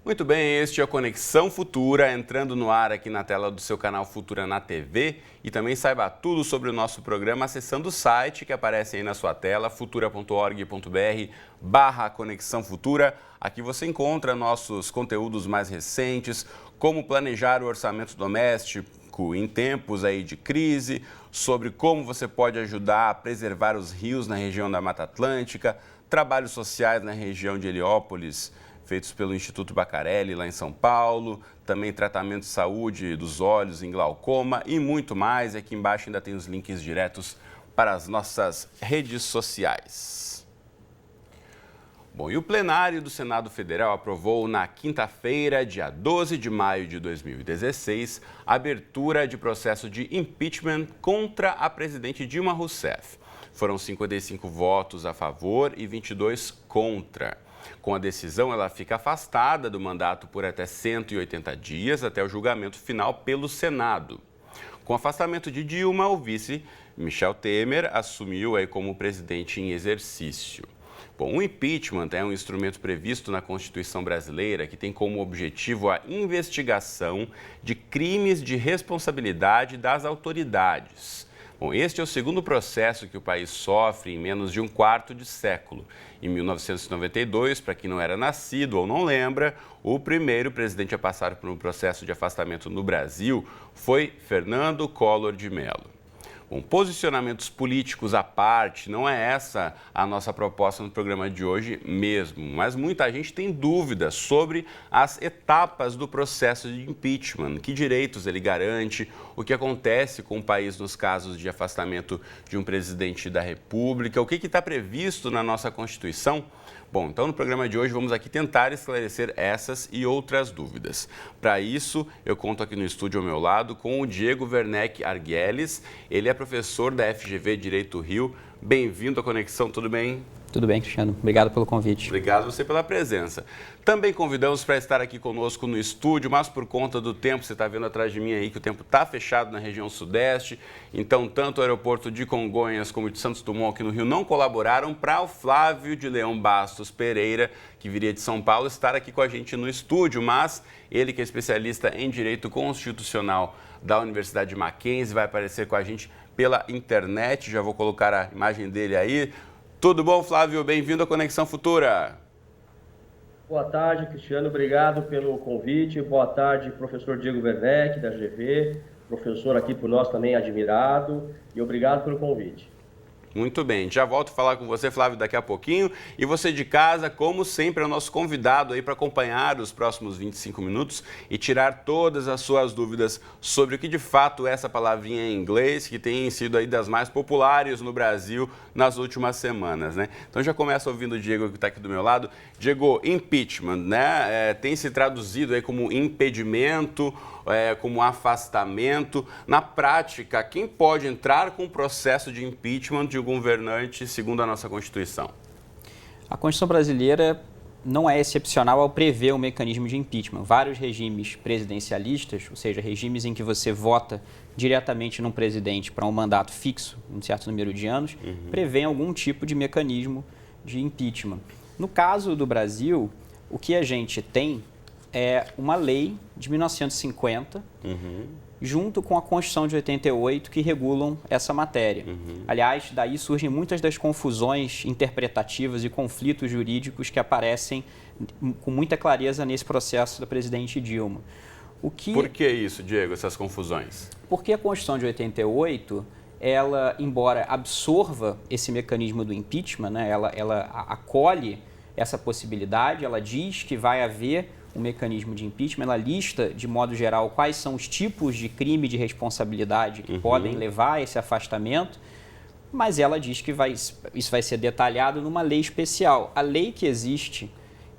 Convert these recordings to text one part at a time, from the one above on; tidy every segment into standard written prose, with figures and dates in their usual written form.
Muito bem, este é o Conexão Futura, entrando no ar aqui na tela do seu canal Futura na TV. E também saiba tudo sobre o nosso programa acessando o site que aparece aí na sua tela, futura.org.br/Conexão Futura. Aqui você encontra nossos conteúdos mais recentes, como planejar o orçamento doméstico em tempos aí de crise, sobre como você pode ajudar a preservar os rios na região da Mata Atlântica, trabalhos sociais na região de Heliópolis, feitos pelo Instituto Bacarelli, lá em São Paulo, também tratamento de saúde dos olhos em glaucoma e muito mais. Aqui embaixo ainda tem os links diretos para as nossas redes sociais. Bom, e o plenário do Senado Federal aprovou na quinta-feira, dia 12 de maio de 2016, a abertura de processo de impeachment contra a presidente Dilma Rousseff. Foram 55 votos a favor e 22 contra. Com a decisão, ela fica afastada do mandato por até 180 dias, até o julgamento final pelo Senado. Com o afastamento de Dilma, o vice, Michel Temer, assumiu aí como presidente em exercício. Bom, o impeachment é um instrumento previsto na Constituição brasileira que tem como objetivo a investigação de crimes de responsabilidade das autoridades. Bom, este é o segundo processo que o país sofre em menos de um quarto de século. Em 1992, para quem não era nascido ou não lembra, o primeiro presidente a passar por um processo de afastamento no Brasil foi Fernando Collor de Mello. Bom, posicionamentos políticos à parte, não é essa a nossa proposta no programa de hoje mesmo, mas muita gente tem dúvidas sobre as etapas do processo de impeachment, que direitos ele garante, o que acontece com o país nos casos de afastamento de um presidente da República, o que está previsto na nossa Constituição. Bom, então no programa de hoje vamos aqui tentar esclarecer essas e outras dúvidas. Para isso, eu conto aqui no estúdio ao meu lado com o Diego Werneck Arguelles. Ele é professor da FGV Direito Rio. Bem-vindo à Conexão, tudo bem? Tudo bem, Cristiano. Obrigado pelo convite. Obrigado você pela presença. Também convidamos para estar aqui conosco no estúdio, mas por conta do tempo, você está vendo atrás de mim aí que o tempo está fechado na região sudeste, então tanto o aeroporto de Congonhas como o de Santos Dumont aqui no Rio não colaboraram para o Flávio de Leão Bastos Pereira, que viria de São Paulo, estar aqui com a gente no estúdio, mas ele que é especialista em Direito Constitucional da Universidade de Mackenzie, vai aparecer com a gente pela internet, já vou colocar a imagem dele aí. Tudo bom, Flávio? Bem-vindo à Conexão Futura. Boa tarde, Cristiano. Obrigado pelo convite. Boa tarde, professor Diego Werneck, da GV, professor aqui por nós também admirado. E obrigado pelo convite. Muito bem, já volto a falar com você, Flávio, daqui a pouquinho. E você de casa, como sempre, é o nosso convidado aí para acompanhar os próximos 25 minutos e tirar todas as suas dúvidas sobre o que de fato é essa palavrinha em inglês, que tem sido aí das mais populares no Brasil nas últimas semanas, né? Então já começo ouvindo o Diego, que está aqui do meu lado. Diego, impeachment, né? Tem se traduzido aí como impedimento, como afastamento. Na prática, quem pode entrar com o processo de impeachment de um governante segundo a nossa Constituição? A Constituição brasileira não é excepcional ao prever o mecanismo de impeachment. Vários regimes presidencialistas, ou seja, regimes em que você vota diretamente num presidente para um mandato fixo, um certo número de anos, prevêem algum tipo de mecanismo de impeachment. No caso do Brasil, o que a gente tem é uma lei de 1950, junto com a Constituição de 88, que regulam essa matéria. Aliás, daí surgem muitas das confusões interpretativas e conflitos jurídicos que aparecem com muita clareza nesse processo da presidente Dilma. Por que isso, Diego, essas confusões? Porque a Constituição de 88, ela, embora absorva esse mecanismo do impeachment, né, ela acolhe essa possibilidade, ela diz que vai haver um mecanismo de impeachment, ela lista, de modo geral, quais são os tipos de crime de responsabilidade que podem levar a esse afastamento, mas ela diz que isso vai ser detalhado numa lei especial. A lei que existe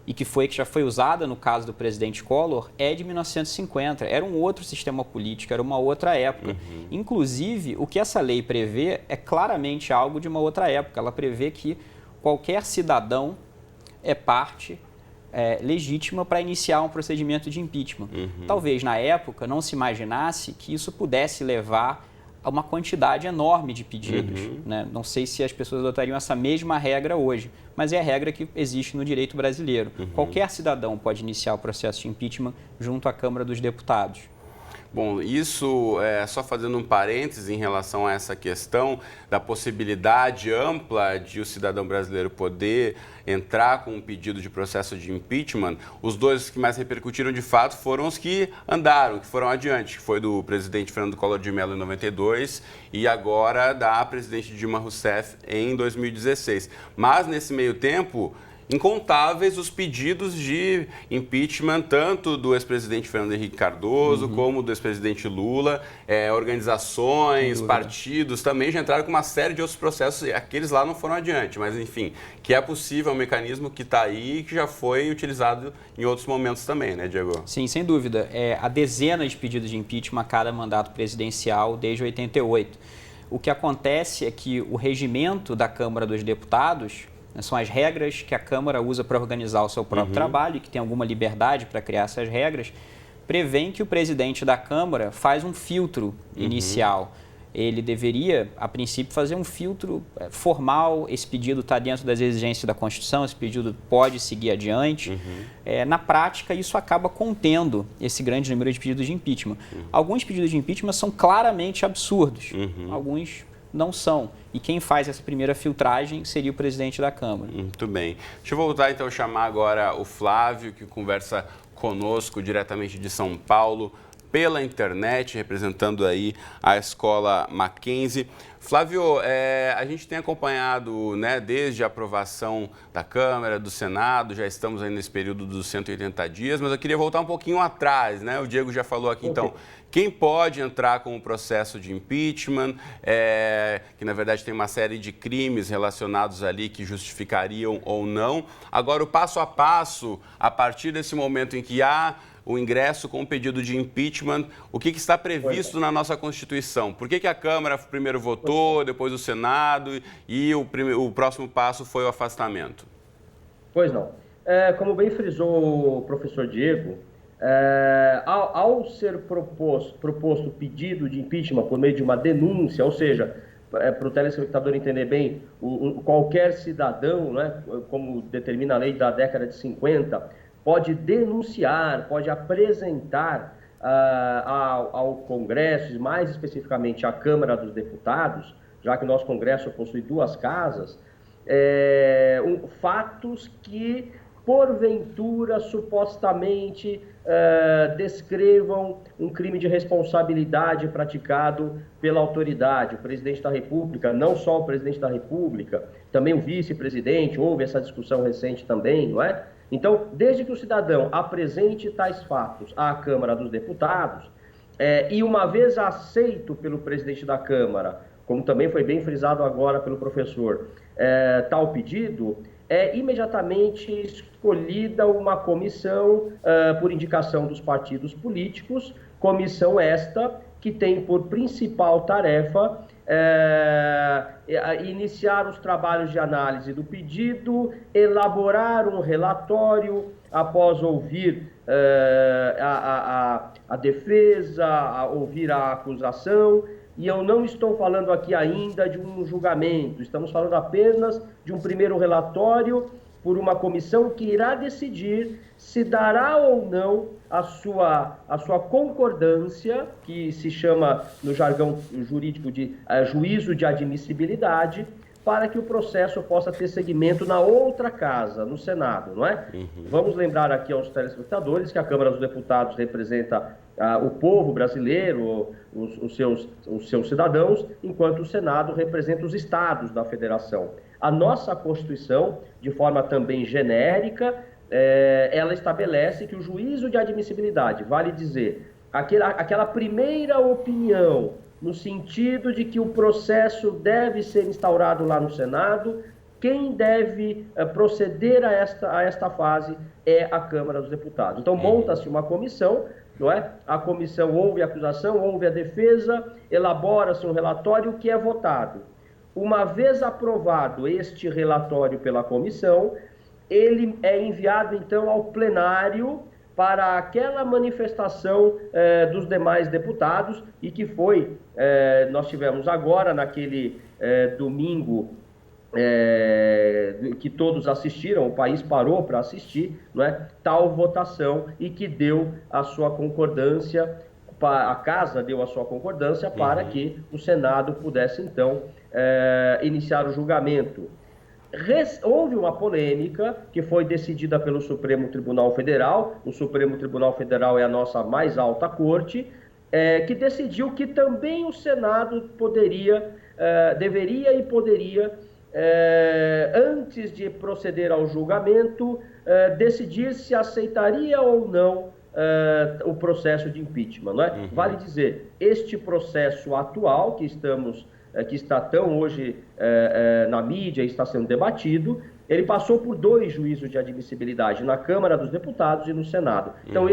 e que já foi usada no caso do presidente Collor é de 1950, era um outro sistema político, era uma outra época. Inclusive, o que essa lei prevê é claramente algo de uma outra época. Ela prevê que qualquer cidadão é parte legítima para iniciar um procedimento de impeachment. Talvez, na época, não se imaginasse que isso pudesse levar uma quantidade enorme de pedidos. Né? Não sei se as pessoas adotariam essa mesma regra hoje, mas é a regra que existe no direito brasileiro. Qualquer cidadão pode iniciar o processo de impeachment junto à Câmara dos Deputados. Bom, isso só fazendo um parêntese em relação a essa questão da possibilidade ampla de o cidadão brasileiro poder entrar com um pedido de processo de impeachment. Os dois que mais repercutiram de fato foram os que andaram, que foram adiante, que foi do presidente Fernando Collor de Mello em 92 e agora da presidente Dilma Rousseff em 2016. Mas nesse meio tempo, incontáveis os pedidos de impeachment, tanto do ex-presidente Fernando Henrique Cardoso, como do ex-presidente Lula, organizações, partidos também já entraram com uma série de outros processos, e aqueles lá não foram adiante, mas enfim, que é possível, é um mecanismo que está aí e que já foi utilizado em outros momentos também, né, Diego? Sim, sem dúvida. Há dezenas de pedidos de impeachment a cada mandato presidencial desde 88. O que acontece é que o regimento da Câmara dos Deputados, são as regras que a Câmara usa para organizar o seu próprio trabalho e que tem alguma liberdade para criar essas regras, prevêem que o presidente da Câmara faz um filtro inicial. Ele deveria, a princípio, fazer um filtro formal. Esse pedido está dentro das exigências da Constituição, esse pedido pode seguir adiante. Na prática, isso acaba contendo esse grande número de pedidos de impeachment. Alguns pedidos de impeachment são claramente absurdos, alguns não são. E quem faz essa primeira filtragem seria o presidente da Câmara. Muito bem. Deixa eu voltar então a chamar agora o Flávio, que conversa conosco diretamente de São Paulo, pela internet, representando aí a Escola Mackenzie. Flávio, a gente tem acompanhado, né, desde a aprovação da Câmara, do Senado, já estamos aí nesse período dos 180 dias, mas eu queria voltar um pouquinho atrás, né? O Diego já falou aqui, então, quem pode entrar com o processo de impeachment, que na verdade tem uma série de crimes relacionados ali que justificariam ou não. Agora, o passo a passo, a partir desse momento em que há o ingresso com o pedido de impeachment, o que está previsto na nossa Constituição? Por que a Câmara primeiro votou, depois o Senado e o próximo passo foi o afastamento? Pois não. Como bem frisou o professor Diego, ao ser proposto pedido de impeachment por meio de uma denúncia, ou seja, para o telespectador entender bem, qualquer cidadão, né, como determina a lei da década de 50, pode denunciar, pode apresentar ao Congresso, mais especificamente à Câmara dos Deputados, já que o nosso Congresso possui duas casas, fatos que, porventura, supostamente descrevam um crime de responsabilidade praticado pela autoridade. O presidente da República, não só o presidente da República, também o vice-presidente, houve essa discussão recente também, não é? Então, desde que o cidadão apresente tais fatos à Câmara dos Deputados, e uma vez aceito pelo presidente da Câmara, como também foi bem frisado agora pelo professor, tal pedido, é imediatamente escolhida uma comissão por indicação dos partidos políticos, comissão esta que tem por principal tarefa iniciar os trabalhos de análise do pedido, elaborar um relatório após ouvir a defesa, ouvir a acusação. E eu não estou falando aqui ainda de um julgamento, estamos falando apenas de um primeiro relatório por uma comissão que irá decidir se dará ou não a sua concordância, que se chama no jargão jurídico de juízo de admissibilidade, para que o processo possa ter seguimento na outra casa, no Senado, não é? Vamos lembrar aqui aos telespectadores que a Câmara dos Deputados representa o povo brasileiro, os seus cidadãos, enquanto o Senado representa os estados da federação. A nossa Constituição, de forma também genérica, ela estabelece que o juízo de admissibilidade, vale dizer, aquela primeira opinião, no sentido de que o processo deve ser instaurado lá no Senado, quem deve proceder a esta fase é a Câmara dos Deputados. Então, monta-se uma comissão, não é? A comissão ouve a acusação, ouve a defesa, elabora-se um relatório que é votado. Uma vez aprovado este relatório pela comissão, ele é enviado, então, ao plenário para aquela manifestação dos demais deputados e que foi, nós tivemos agora naquele domingo que todos assistiram, o país parou para assistir, não é? Tal votação e que deu a sua concordância, a Casa deu a sua concordância para que o Senado pudesse então iniciar o julgamento. Houve uma polêmica que foi decidida pelo Supremo Tribunal Federal. O Supremo Tribunal Federal é a nossa mais alta corte, que decidiu que também o Senado deveria e poderia, antes de proceder ao julgamento, decidir se aceitaria ou não o processo de impeachment, não é? Vale dizer, este processo atual que está tão hoje na mídia e está sendo debatido, ele passou por 2 juízos de admissibilidade, na Câmara dos Deputados e no Senado. Então,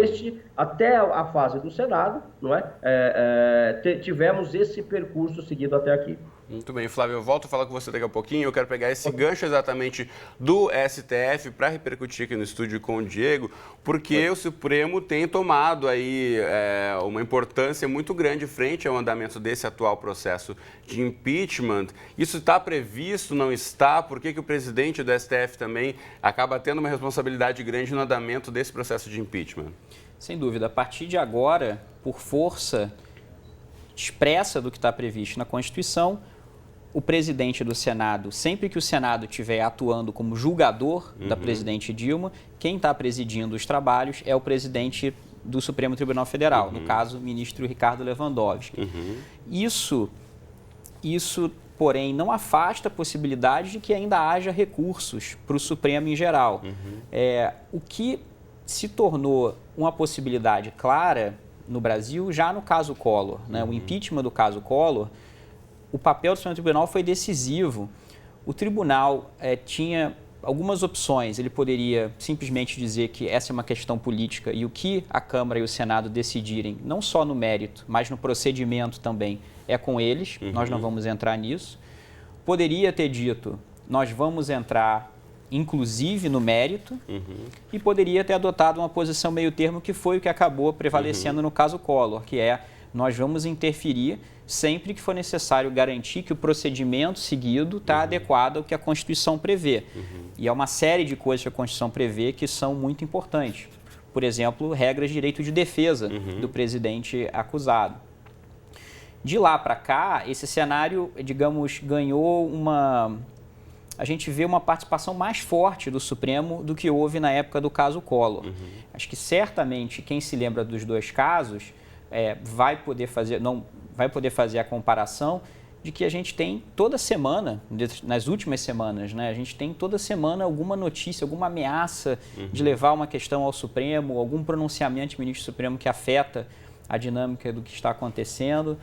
até a fase do Senado, não é? Tivemos esse percurso seguido até aqui. Muito bem, Flávio, eu volto a falar com você daqui a pouquinho. Eu quero pegar esse gancho exatamente do STF para repercutir aqui no estúdio com o Diego, porque o Supremo tem tomado aí uma importância muito grande frente ao andamento desse atual processo de impeachment. Isso está previsto, não está? Por que o presidente do STF também acaba tendo uma responsabilidade grande no andamento desse processo de impeachment? Sem dúvida, a partir de agora, por força expressa do que está previsto na Constituição, o presidente do Senado, sempre que o Senado estiver atuando como julgador da presidente Dilma, quem está presidindo os trabalhos é o presidente do Supremo Tribunal Federal, no caso, o ministro Ricardo Lewandowski. Isso, porém, não afasta a possibilidade de que ainda haja recursos para o Supremo em geral. O que se tornou uma possibilidade clara no Brasil já no caso Collor, né? O impeachment do caso Collor, o papel do Supremo Tribunal foi decisivo. O tribunal tinha algumas opções. Ele poderia simplesmente dizer que essa é uma questão política e o que a Câmara e o Senado decidirem, não só no mérito, mas no procedimento também, é com eles. Nós não vamos entrar nisso. Poderia ter dito, nós vamos entrar inclusive no mérito, e poderia ter adotado uma posição meio termo, que foi o que acabou prevalecendo no caso Collor, que é nós vamos interferir sempre que for necessário garantir que o procedimento seguido está adequado ao que a Constituição prevê. E é uma série de coisas que a Constituição prevê que são muito importantes. Por exemplo, regras de direito de defesa do presidente acusado. De lá para cá, esse cenário, digamos, ganhou a gente vê uma participação mais forte do Supremo do que houve na época do caso Collor. Acho que certamente quem se lembra dos 2 casos vai poder fazer a comparação de que a gente tem toda semana, nas últimas semanas, né, a gente tem toda semana alguma notícia, alguma ameaça de levar uma questão ao Supremo, algum pronunciamento do ministro Supremo que afeta a dinâmica do que está acontecendo.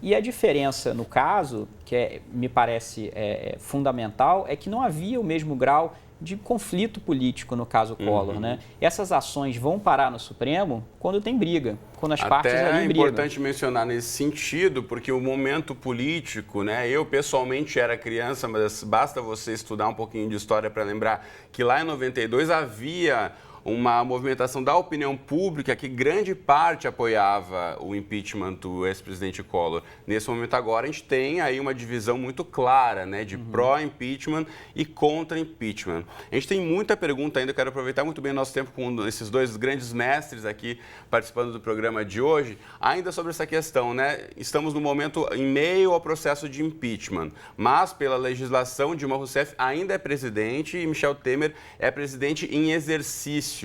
E a diferença no caso, que me parece fundamental, é que não havia o mesmo grau de conflito político no caso Collor, né? Essas ações vão parar no Supremo quando tem briga, quando as partes ali brigam. É importante mencionar nesse sentido, porque o momento político, né? Eu pessoalmente era criança, mas basta você estudar um pouquinho de história para lembrar que lá em 92 havia uma movimentação da opinião pública que grande parte apoiava o impeachment do ex-presidente Collor. Nesse momento agora a gente tem aí uma divisão muito clara, né, de pró-impeachment e contra-impeachment. A gente tem muita pergunta ainda, eu quero aproveitar muito bem o nosso tempo com esses 2 grandes mestres aqui participando do programa de hoje, ainda sobre essa questão, né? Estamos no momento em meio ao processo de impeachment, mas pela legislação Dilma Rousseff ainda é presidente e Michel Temer é presidente em exercício.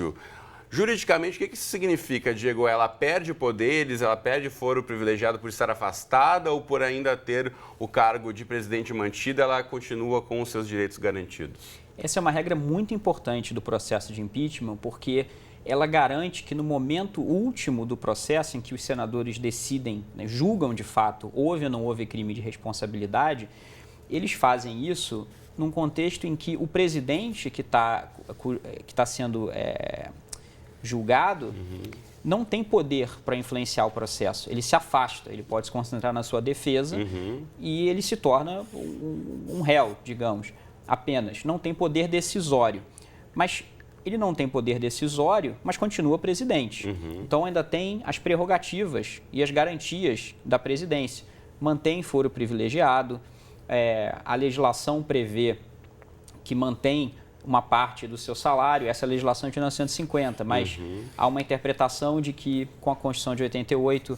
Juridicamente, o que isso significa, Diego? Ela perde poderes, ela perde foro privilegiado por estar afastada ou por ainda ter o cargo de presidente mantido, ela continua com os seus direitos garantidos? Essa é uma regra muito importante do processo de impeachment, porque ela garante que no momento último do processo, em que os senadores decidem, né, julgam de fato, houve ou não houve crime de responsabilidade, eles fazem isso num contexto em que o presidente que está sendo julgado não tem poder para influenciar o processo. Ele se afasta, ele pode se concentrar na sua defesa e ele se torna um réu, digamos, apenas. Não tem poder decisório. Mas ele não tem poder decisório, mas continua presidente. Então ainda tem as prerrogativas e as garantias da presidência. Mantém foro privilegiado, a legislação prevê que mantém uma parte do seu salário, essa legislação é de 1950, mas há uma interpretação de que com a Constituição de 88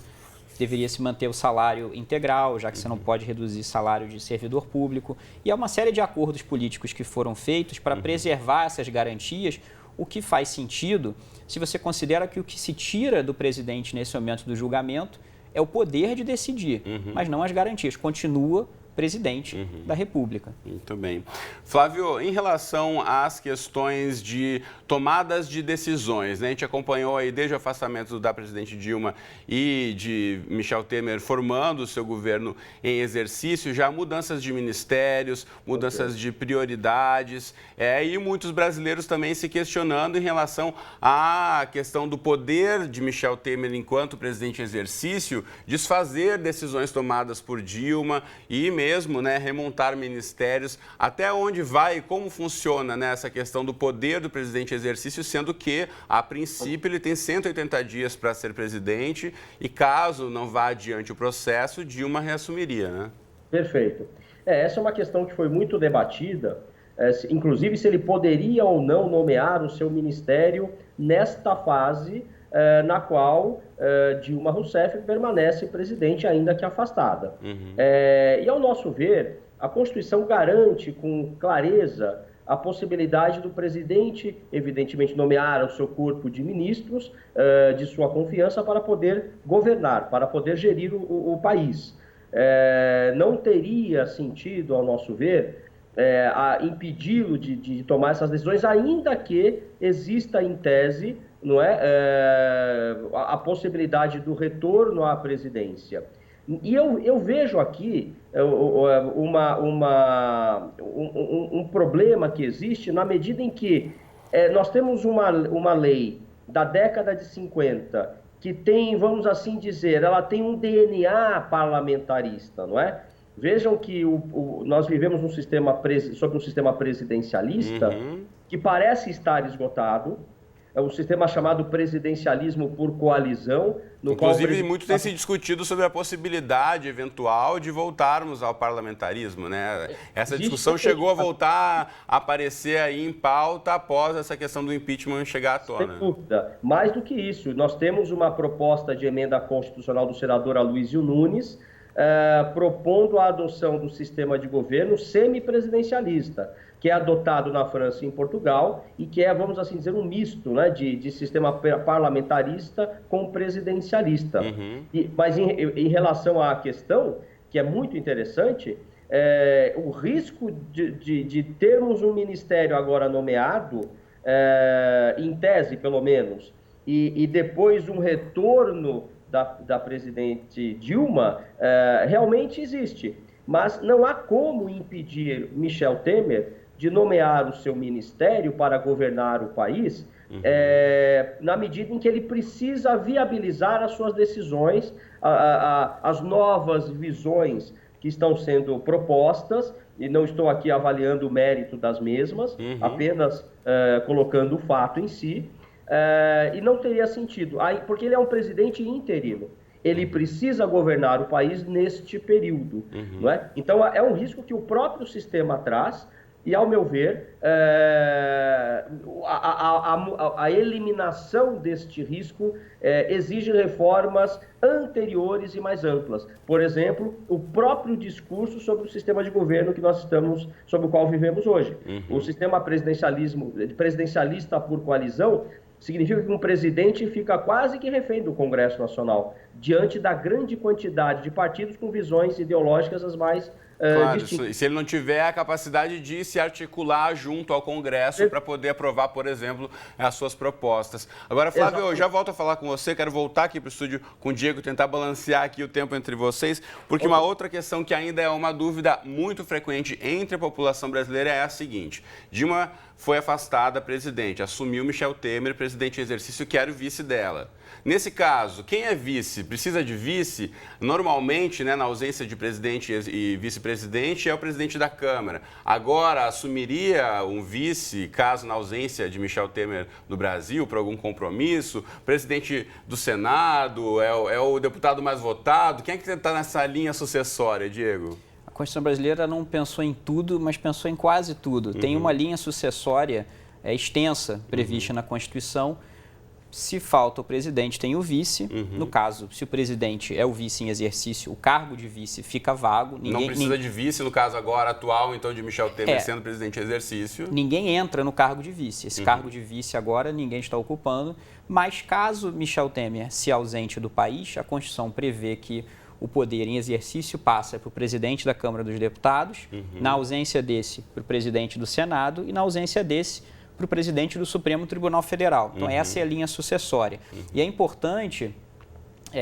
deveria se manter o salário integral, já que você não pode reduzir salário de servidor público. E há uma série de acordos políticos que foram feitos para preservar essas garantias, o que faz sentido se você considera que o que se tira do presidente nesse momento do julgamento é o poder de decidir, mas não as garantias. Continua presidente da República. Muito bem. Flávio, em relação às questões de tomadas de decisões, né? A gente acompanhou aí desde o afastamento da presidente Dilma e de Michel Temer formando o seu governo em exercício, já mudanças de ministérios, mudanças de prioridades, e muitos brasileiros também se questionando em relação à questão do poder de Michel Temer enquanto presidente em exercício, desfazer decisões tomadas por Dilma e mesmo, né, remontar ministérios. Até onde vai e como funciona, né, essa questão do poder do presidente em exercício, sendo que, a princípio, ele tem 180 dias para ser presidente e, caso não vá adiante o processo, Dilma reassumiria, né? Perfeito. Essa é uma questão que foi muito debatida, inclusive se ele poderia ou não nomear o seu ministério nesta fase na qual Dilma Rousseff permanece presidente, ainda que afastada. E, ao nosso ver, a Constituição garante com clareza a possibilidade do presidente, evidentemente, nomear o seu corpo de ministros de sua confiança para poder governar, para poder gerir o país. Não teria sentido, ao nosso ver, impedi-lo de tomar essas decisões, ainda que exista em tese a possibilidade do retorno à presidência. E eu vejo aqui um problema que existe na medida em que nós temos uma lei da década de 50 que tem, vamos assim dizer, ela tem um DNA parlamentarista, não é? Vejam que nós vivemos sob um sistema presidencialista que parece estar esgotado. É um sistema chamado presidencialismo por coalizão. Inclusive, muito tem se discutido sobre a possibilidade eventual de voltarmos ao parlamentarismo, né? Essa discussão chegou a voltar a aparecer aí em pauta após essa questão do impeachment chegar à tona. Sem dúvida. Mais do que isso, nós temos uma proposta de emenda constitucional do senador Aloysio Nunes, propondo a adoção do sistema de governo semipresidencialista, que é adotado na França e em Portugal e que é, vamos assim dizer, um misto, né, de sistema parlamentarista com presidencialista. Mas em relação à questão, que é muito interessante, o risco de termos um ministério agora nomeado, em tese pelo menos, e depois um retorno da presidente Dilma, realmente existe. Mas não há como impedir Michel Temer de nomear o seu ministério para governar o país, na medida em que ele precisa viabilizar as suas decisões, as novas visões que estão sendo propostas, e não estou aqui avaliando o mérito das mesmas, apenas colocando o fato em si, e não teria sentido, porque ele é um presidente interino. Ele precisa governar o país neste período. Não é? Então, é um risco que o próprio sistema traz, e, ao meu ver, a eliminação deste risco exige reformas anteriores e mais amplas. Por exemplo, o próprio discurso sobre o sistema de governo que nós estamos, sobre o qual vivemos hoje. O sistema presidencialista por coalizão significa que um presidente fica quase que refém do Congresso Nacional, diante da grande quantidade de partidos com visões ideológicas as mais distintas. Se ele não tiver a capacidade de se articular junto ao Congresso para poder aprovar, por exemplo, as suas propostas. Agora, Flávio, eu já volto a falar com você, quero voltar aqui para o estúdio com o Diego, tentar balancear aqui o tempo entre vocês, porque uma outra questão que ainda é uma dúvida muito frequente entre a população brasileira é a seguinte: Dilma foi afastada presidente, assumiu Michel Temer, presidente em exercício, que era o vice dela. Nesse caso, quem é vice? Precisa de vice? Normalmente, né, na ausência de presidente e vice-presidente, vice-presidente é o presidente da Câmara. Agora, assumiria um vice, caso na ausência de Michel Temer no Brasil, por algum compromisso? Presidente do Senado, é o deputado mais votado? Quem é que está nessa linha sucessória, Diego? A Constituição brasileira não pensou em tudo, mas pensou em quase tudo. Tem uma linha sucessória extensa prevista na Constituição. Se falta o presidente, tem o vice. No caso, se o presidente é o vice em exercício, o cargo de vice fica vago. Não precisa de vice, no caso agora atual, então, de Michel Temer sendo presidente em exercício. Ninguém entra no cargo de vice. Esse cargo de vice agora ninguém está ocupando. Mas caso Michel Temer se ausente do país, a Constituição prevê que o poder em exercício passa para o presidente da Câmara dos Deputados, na ausência desse, para o presidente do Senado e na ausência desse, para o presidente do Supremo Tribunal Federal. Então, essa é a linha sucessória. E é importante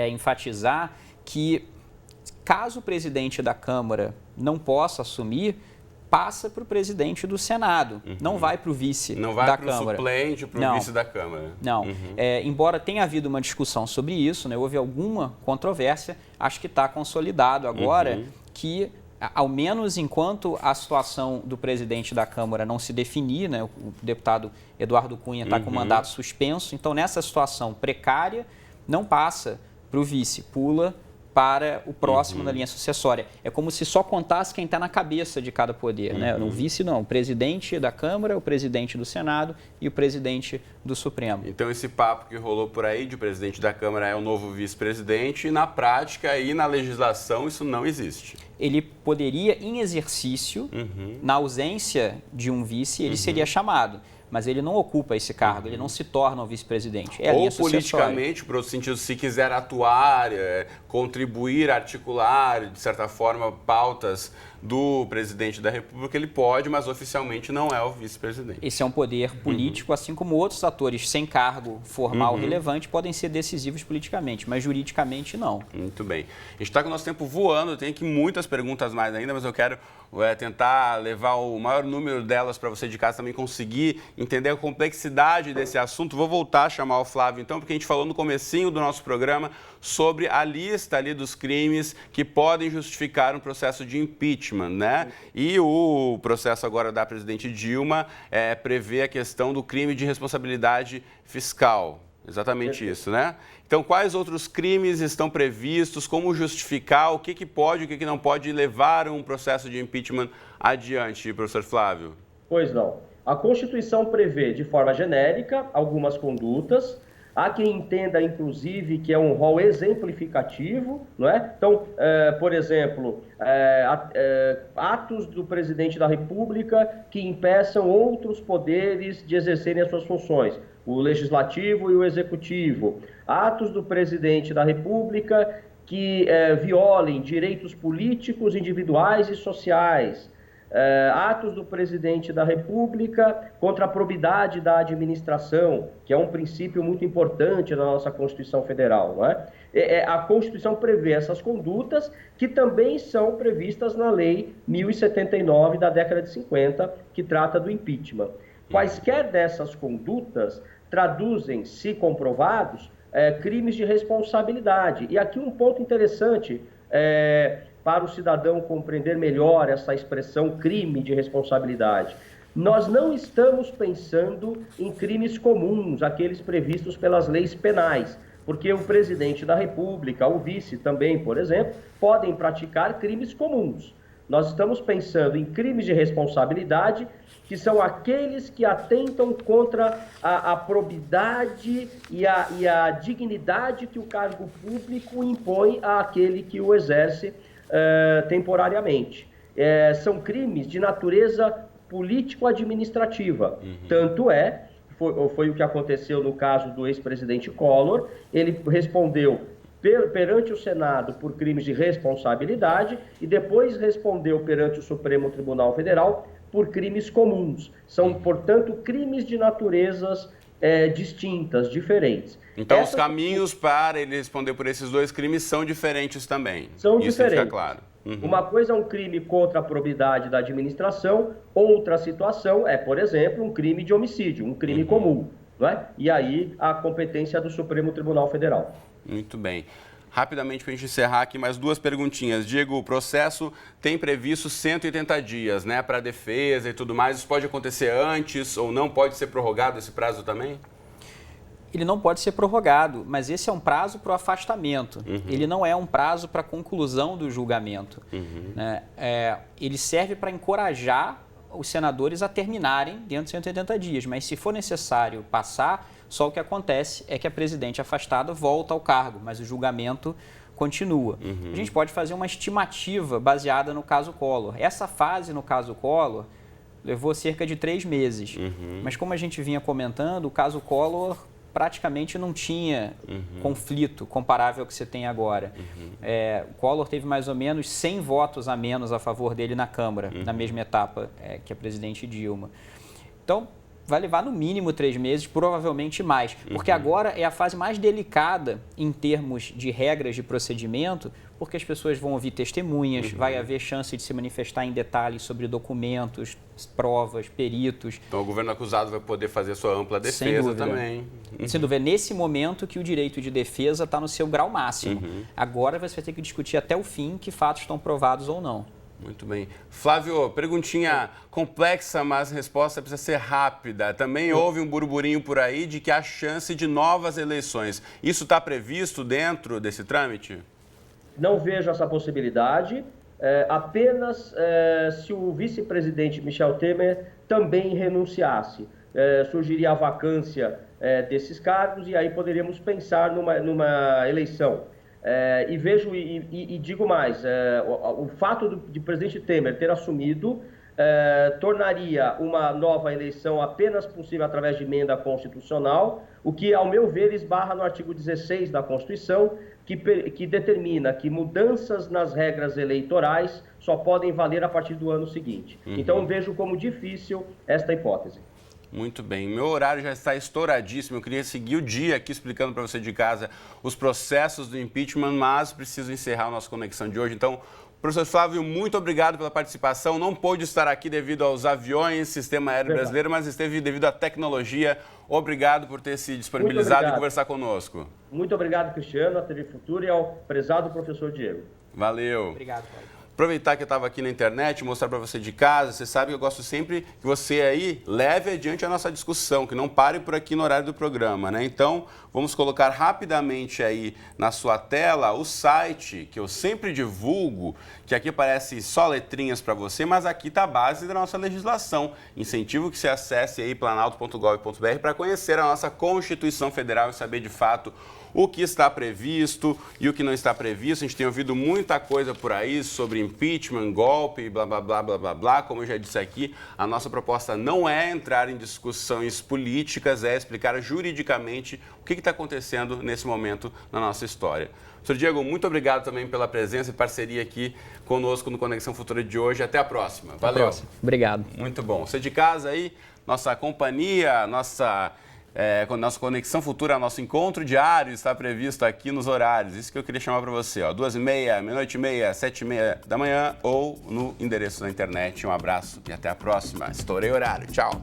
enfatizar que, caso o presidente da Câmara não possa assumir, passa para o presidente do Senado, não vai para o vice da Câmara. Não vai para o suplente, para o vice da Câmara. Não. Embora tenha havido uma discussão sobre isso, né, houve alguma controvérsia, acho que está consolidado agora que, ao menos enquanto a situação do presidente da Câmara não se definir, né, o deputado Eduardo Cunha está com o mandato suspenso, então nessa situação precária não passa para o vice, pula para o próximo na linha sucessória. É como se só contasse quem está na cabeça de cada poder, né? O vice não, o presidente da Câmara, o presidente do Senado e o presidente do Supremo. Então esse papo que rolou por aí de o presidente da Câmara é o novo vice-presidente e na prática e na legislação isso não existe. Ele poderia, em exercício, na ausência de um vice, ele seria chamado. Mas ele não ocupa esse cargo, ele não se torna o vice-presidente. Ou politicamente, para o sentido, se quiser atuar, contribuir, articular, de certa forma, pautas do presidente da República, ele pode, mas oficialmente não é o vice-presidente. Esse é um poder político, assim como outros atores sem cargo formal relevante podem ser decisivos politicamente, mas juridicamente não. Muito bem. A gente está com o nosso tempo voando, tem aqui muitas perguntas mais ainda, mas eu quero tentar levar o maior número delas para você de casa também conseguir entender a complexidade desse assunto. Vou voltar a chamar o Flávio, então, porque a gente falou no comecinho do nosso programa sobre a lista ali dos crimes que podem justificar um processo de impeachment, né? E o processo agora da presidente Dilma prevê a questão do crime de responsabilidade fiscal. Exatamente isso, né? Então, quais outros crimes estão previstos? Como justificar? O que pode e o que não pode levar um processo de impeachment adiante, professor Flávio? Pois não. A Constituição prevê, de forma genérica, algumas condutas. Há quem entenda, inclusive, que é um rol exemplificativo, não é? Então, por exemplo, atos do presidente da República que impeçam outros poderes de exercerem as suas funções, o legislativo e o executivo. Atos do presidente da República que violem direitos políticos, individuais e sociais. Atos do presidente da República contra a probidade da administração, que é um princípio muito importante na nossa Constituição Federal, não é? A Constituição prevê essas condutas que também são previstas na Lei 1079 da década de 50, que trata do impeachment. Quaisquer dessas condutas traduzem, se comprovados, crimes de responsabilidade. E aqui um ponto interessante para o cidadão compreender melhor essa expressão crime de responsabilidade. Nós não estamos pensando em crimes comuns, aqueles previstos pelas leis penais, porque o presidente da República, o vice também, por exemplo, podem praticar crimes comuns. Nós estamos pensando em crimes de responsabilidade, que são aqueles que atentam contra a probidade e a dignidade que o cargo público impõe àquele que o exerce temporariamente. São crimes de natureza político-administrativa. Tanto foi o que aconteceu no caso do ex-presidente Collor. Ele respondeu perante o Senado por crimes de responsabilidade e depois respondeu perante o Supremo Tribunal Federal por crimes comuns. São, portanto, crimes de naturezas distintas, diferentes. Então, os caminhos para ele responder por esses dois crimes são diferentes também. São Isso diferentes. Fica claro. Uma coisa é um crime contra a probidade da administração, outra situação é, por exemplo, um crime de homicídio, um crime comum, não é? E aí a competência do Supremo Tribunal Federal. Muito bem. Rapidamente, para a gente encerrar aqui, mais 2 perguntinhas. Diego, o processo tem previsto 180 dias, né, para a defesa e tudo mais. Isso pode acontecer antes ou não? Pode ser prorrogado esse prazo também? Ele não pode ser prorrogado, mas esse é um prazo para o afastamento. Ele não é um prazo para a conclusão do julgamento. Né? Ele serve para encorajar os senadores a terminarem dentro de 180 dias, mas se for necessário passar, só o que acontece é que a presidente afastada volta ao cargo, mas o julgamento continua. A gente pode fazer uma estimativa baseada no caso Collor. Essa fase no caso Collor levou cerca de 3 meses, mas como a gente vinha comentando, o caso Collor praticamente não tinha conflito comparável ao que você tem agora. O Collor teve mais ou menos 100 votos a menos a favor dele na Câmara, na mesma etapa que a presidente Dilma. Então, vai levar no mínimo 3 meses, provavelmente mais, porque agora é a fase mais delicada em termos de regras de procedimento, porque as pessoas vão ouvir testemunhas, vai haver chance de se manifestar em detalhes sobre documentos, provas, peritos. Então o governo acusado vai poder fazer sua ampla defesa também. Sem dúvida, é nesse momento que o direito de defesa está no seu grau máximo. Agora você vai ter que discutir até o fim que fatos estão provados ou não. Muito bem. Flávio, perguntinha complexa, mas a resposta precisa ser rápida. Também houve um burburinho por aí de que há chance de novas eleições. Isso está previsto dentro desse trâmite? Não vejo essa possibilidade, apenas se o vice-presidente Michel Temer também renunciasse. Surgiria a vacância desses cargos e aí poderíamos pensar numa eleição. E digo mais, o fato de o presidente Temer ter assumido tornaria uma nova eleição apenas possível através de emenda constitucional, o que, ao meu ver, esbarra no artigo 16 da Constituição, que determina que mudanças nas regras eleitorais só podem valer a partir do ano seguinte. Então, vejo como difícil esta hipótese. Muito bem. Meu horário já está estouradíssimo. Eu queria seguir o dia aqui explicando para você de casa os processos do impeachment, mas preciso encerrar a nossa conexão de hoje. Então, professor Flávio, muito obrigado pela participação. Não pôde estar aqui devido aos aviões, sistema aéreo brasileiro, mas esteve devido à tecnologia. Obrigado por ter se disponibilizado e conversar conosco. Muito obrigado, Cristiano, à TV Futura e ao prezado professor Diego. Valeu. Obrigado, Flávio. Aproveitar que eu estava aqui na internet, mostrar para você de casa. Você sabe que eu gosto sempre que você aí leve adiante a nossa discussão, que não pare por aqui no horário do programa, né? Então, vamos colocar rapidamente aí na sua tela o site que eu sempre divulgo, que aqui aparece só letrinhas para você, mas aqui está a base da nossa legislação. Incentivo que você acesse aí planalto.gov.br para conhecer a nossa Constituição Federal e saber de fato o que está previsto e o que não está previsto. A gente tem ouvido muita coisa por aí sobre impeachment, golpe, blá, blá, blá, blá, blá, blá. Como eu já disse aqui, a nossa proposta não é entrar em discussões políticas, é explicar juridicamente o que está acontecendo nesse momento na nossa história. Professor Diego, muito obrigado também pela presença e parceria aqui conosco no Conexão Futura de hoje. Até a próxima. Valeu. Até a próxima. Obrigado. Muito bom. Você de casa aí, nossa companhia, nossa Conexão Futura, nosso encontro diário está previsto aqui nos horários. Isso que eu queria chamar para você, 2h30, meia-noite e meia, 7h30 da manhã ou no endereço da internet. Um abraço e até a próxima. Estourei horário. Tchau.